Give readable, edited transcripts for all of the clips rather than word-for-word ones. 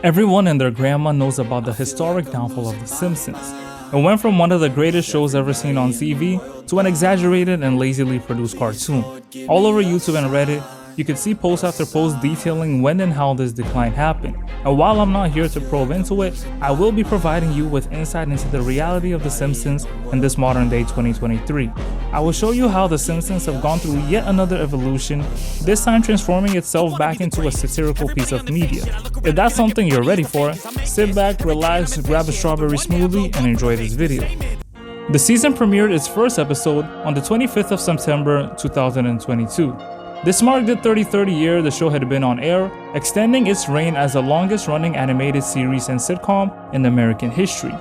Everyone and their grandma knows about the historic downfall of The Simpsons. It went from one of the greatest shows ever seen on TV to an exaggerated and lazily produced cartoon. All over YouTube and Reddit, you could see post after post detailing when and how this decline happened. And while I'm not here to probe into it, I will be providing you with insight into the reality of The Simpsons in this modern day 2023. I will show you how The Simpsons have gone through yet another evolution, this time transforming itself back into a satirical piece of media. If that's something you're ready for, sit back, relax, grab a strawberry smoothie, and enjoy this video. The season premiered its first episode on the 25th of September 2022. This marked the 33rd year the show had been on air, extending its reign as the longest running animated series and sitcom in American history.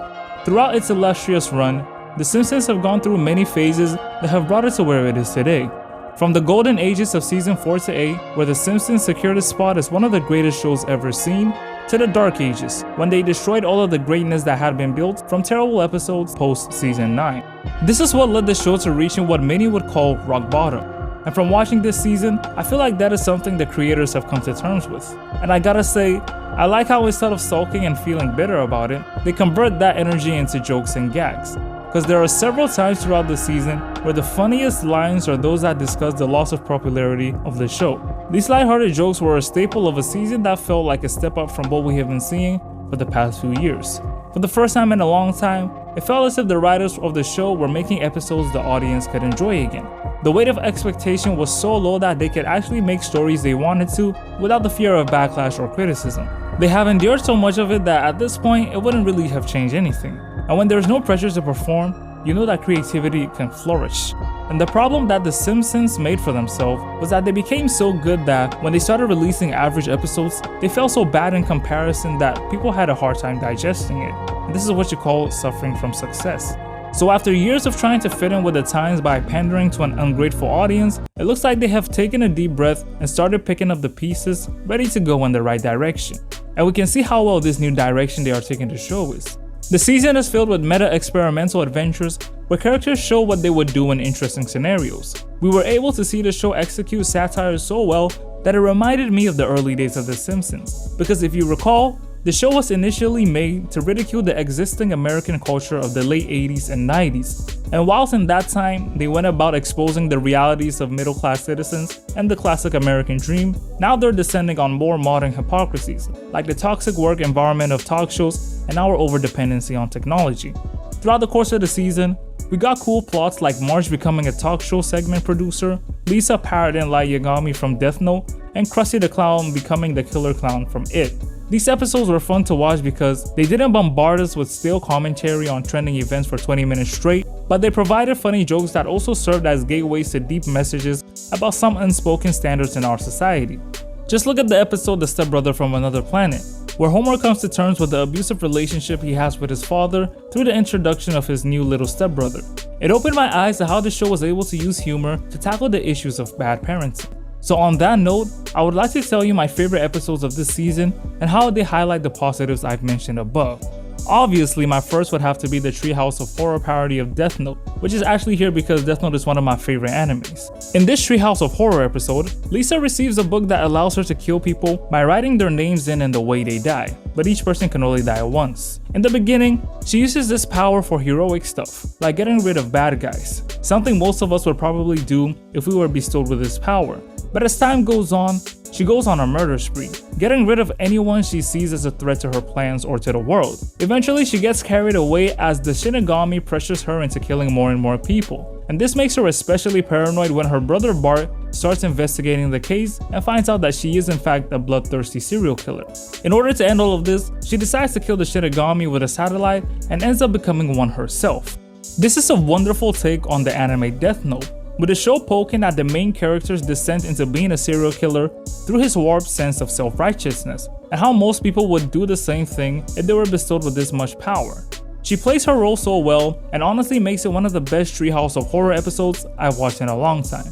Throughout its illustrious run, The Simpsons have gone through many phases that have brought it to where it is today. From the golden ages of season 4 to 8, where The Simpsons secured a spot as one of the greatest shows ever seen, to the dark ages, when they destroyed all of the greatness that had been built from terrible episodes post season 9. This is what led the show to reaching what many would call rock bottom. And from watching this season, I feel like that is something the creators have come to terms with. And I gotta say, I like how instead of sulking and feeling bitter about it, they convert that energy into jokes and gags. Because there are several times throughout the season where the funniest lines are those that discuss the loss of popularity of the show. These lighthearted jokes were a staple of a season that felt like a step up from what we have been seeing for the past few years. For the first time in a long time, it felt as if the writers of the show were making episodes the audience could enjoy again. The weight of expectation was so low that they could actually make stories they wanted to without the fear of backlash or criticism. They have endured so much of it that at this point, it wouldn't really have changed anything. And when there's no pressure to perform, you know that creativity can flourish. And the problem that The Simpsons made for themselves was that they became so good that when they started releasing average episodes, they felt so bad in comparison that people had a hard time digesting it. And this is what you call suffering from success. So after years of trying to fit in with the times by pandering to an ungrateful audience, it looks like they have taken a deep breath and started picking up the pieces, ready to go in the right direction. And we can see how well this new direction they are taking the show is. The season is filled with meta-experimental adventures where characters show what they would do in interesting scenarios. We were able to see the show execute satire so well that it reminded me of the early days of The Simpsons. Because if you recall, the show was initially made to ridicule the existing American culture of the late 80s and 90s. And whilst in that time, they went about exposing the realities of middle-class citizens and the classic American dream, now they're descending on more modern hypocrisies, like the toxic work environment of talk shows and our over-dependency on technology. Throughout the course of the season, we got cool plots like Marge becoming a talk show segment producer, Lisa parroting Light Yagami from Death Note, and Krusty the Clown becoming the killer clown from It. These episodes were fun to watch because they didn't bombard us with stale commentary on trending events for 20 minutes straight, but they provided funny jokes that also served as gateways to deep messages about some unspoken standards in our society. Just look at the episode The Stepbrother from Another Planet, where Homer comes to terms with the abusive relationship he has with his father through the introduction of his new little stepbrother. It opened my eyes to how the show was able to use humor to tackle the issues of bad parenting. So on that note, I would like to tell you my favorite episodes of this season and how they highlight the positives I've mentioned above. Obviously, my first would have to be the Treehouse of Horror parody of Death Note, which is actually here because Death Note is one of my favorite animes. In this Treehouse of Horror episode, Lisa receives a book that allows her to kill people by writing their names in and the way they die, but each person can only die once. In the beginning, she uses this power for heroic stuff, like getting rid of bad guys, something most of us would probably do if we were bestowed with this power. But as time goes on, she goes on a murder spree, getting rid of anyone she sees as a threat to her plans or to the world. Eventually, she gets carried away as the Shinigami pressures her into killing more and more people. And this makes her especially paranoid when her brother Bart starts investigating the case and finds out that she is in fact a bloodthirsty serial killer. In order to end all of this, she decides to kill the Shinigami with a satellite and ends up becoming one herself. This is a wonderful take on the anime Death Note, with the show poking at the main character's descent into being a serial killer through his warped sense of self-righteousness, and how most people would do the same thing if they were bestowed with this much power. She plays her role so well, and honestly makes it one of the best Treehouse of Horror episodes I've watched in a long time.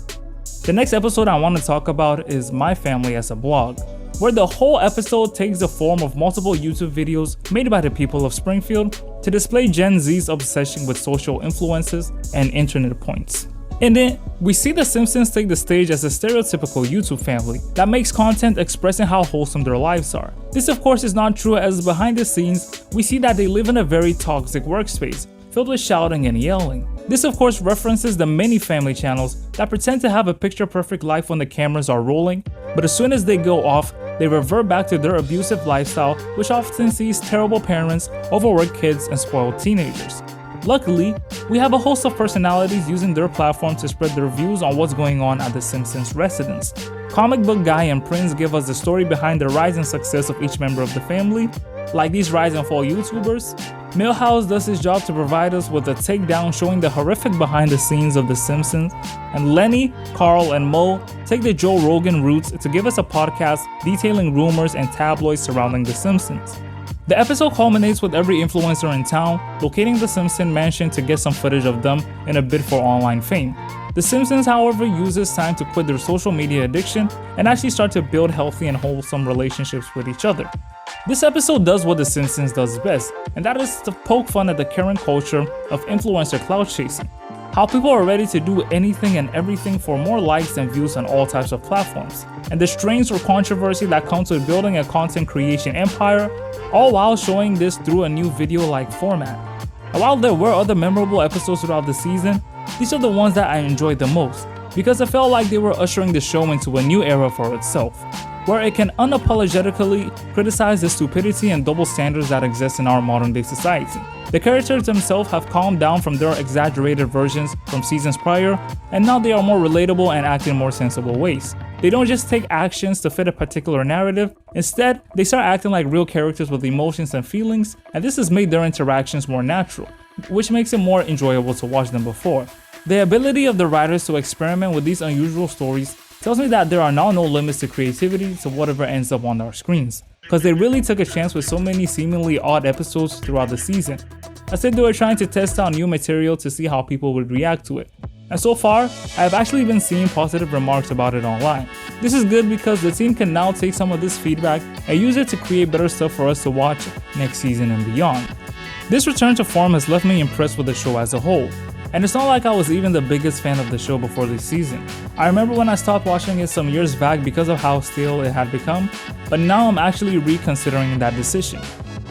The next episode I want to talk about is My Family as a Blog, where the whole episode takes the form of multiple YouTube videos made by the people of Springfield to display Gen Z's obsession with social influences and internet points. In it, we see the Simpsons take the stage as a stereotypical YouTube family that makes content expressing how wholesome their lives are. This of course is not true, as behind the scenes, we see that they live in a very toxic workspace, filled with shouting and yelling. This of course references the many family channels that pretend to have a picture-perfect life when the cameras are rolling, but as soon as they go off, they revert back to their abusive lifestyle, which often sees terrible parents, overworked kids, and spoiled teenagers. Luckily, we have a host of personalities using their platform to spread their views on what's going on at the Simpsons residence. Comic Book Guy and Prince give us the story behind the rise and success of each member of the family, like these rise and fall YouTubers. Milhouse does his job to provide us with a takedown showing the horrific behind the scenes of The Simpsons, and Lenny, Carl, and Mo take the Joe Rogan route to give us a podcast detailing rumors and tabloids surrounding The Simpsons. The episode culminates with every influencer in town locating the Simpson mansion to get some footage of them in a bid for online fame. The Simpsons, however, use this time to quit their social media addiction and actually start to build healthy and wholesome relationships with each other. This episode does what The Simpsons does best, and that is to poke fun at the current culture of influencer clout chasing. How people are ready to do anything and everything for more likes and views on all types of platforms, and the strains or controversy that comes with building a content creation empire, all while showing this through a new video-like format. And while there were other memorable episodes throughout the season, these are the ones that I enjoyed the most, because I felt like they were ushering the show into a new era for itself, where it can unapologetically criticize the stupidity and double standards that exist in our modern day society. The characters themselves have calmed down from their exaggerated versions from seasons prior, and now they are more relatable and act in more sensible ways. They don't just take actions to fit a particular narrative, instead, they start acting like real characters with emotions and feelings, and this has made their interactions more natural, which makes it more enjoyable to watch than before. The ability of the writers to experiment with these unusual stories tells me that there are now no limits to creativity to whatever ends up on our screens, because they really took a chance with so many seemingly odd episodes throughout the season. I said they were trying to test out new material to see how people would react to it, and so far, I have actually been seeing positive remarks about it online. This is good because the team can now take some of this feedback and use it to create better stuff for us to watch next season and beyond. This return to form has left me impressed with the show as a whole, and it's not like I was even the biggest fan of the show before this season. I remember when I stopped watching it some years back because of how stale it had become, but now I'm actually reconsidering that decision.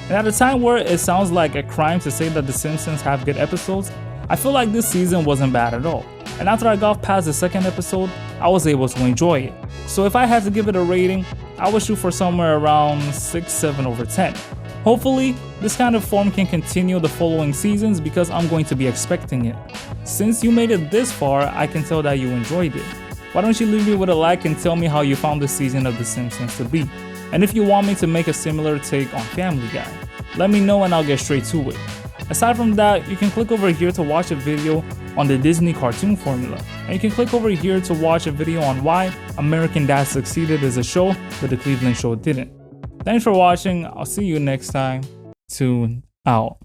And at a time where it sounds like a crime to say that The Simpsons have good episodes, I feel like this season wasn't bad at all. And after I got past the second episode, I was able to enjoy it. So if I had to give it a rating, I would shoot for somewhere around 6-7 over 10. Hopefully, this kind of form can continue the following seasons because I'm going to be expecting it. Since you made it this far, I can tell that you enjoyed it. Why don't you leave me with a like and tell me how you found this season of The Simpsons to be? And if you want me to make a similar take on Family Guy, let me know and I'll get straight to it. Aside from that, you can click over here to watch a video on the Disney cartoon formula, and you can click over here to watch a video on why American Dad succeeded as a show, but the Cleveland show didn't. Thanks for watching, I'll see you next time. Tune out.